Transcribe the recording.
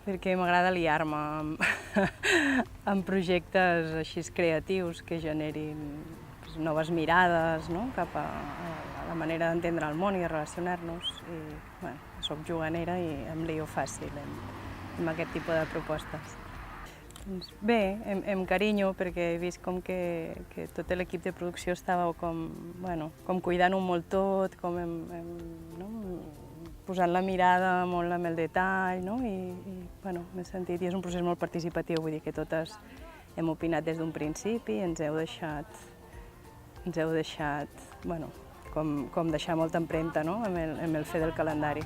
perquè m'agrada liar-me amb projectes així creatius que generin noves mirades cap a la manera d'entendre el món i de relacionar-nos. I soc juganera i em lio fàcil amb aquest tipus de propostes. Bé, em carinyo perquè he vist com que tot l'equip de producció estava com cuidant-ho molt tot, com posant la mirada molt amb el detall, i m'he sentit, i és un procés molt participatiu, vull dir que totes hem opinat des d'un principi i ens heu deixat com deixar molta empremta amb el fer del calendari.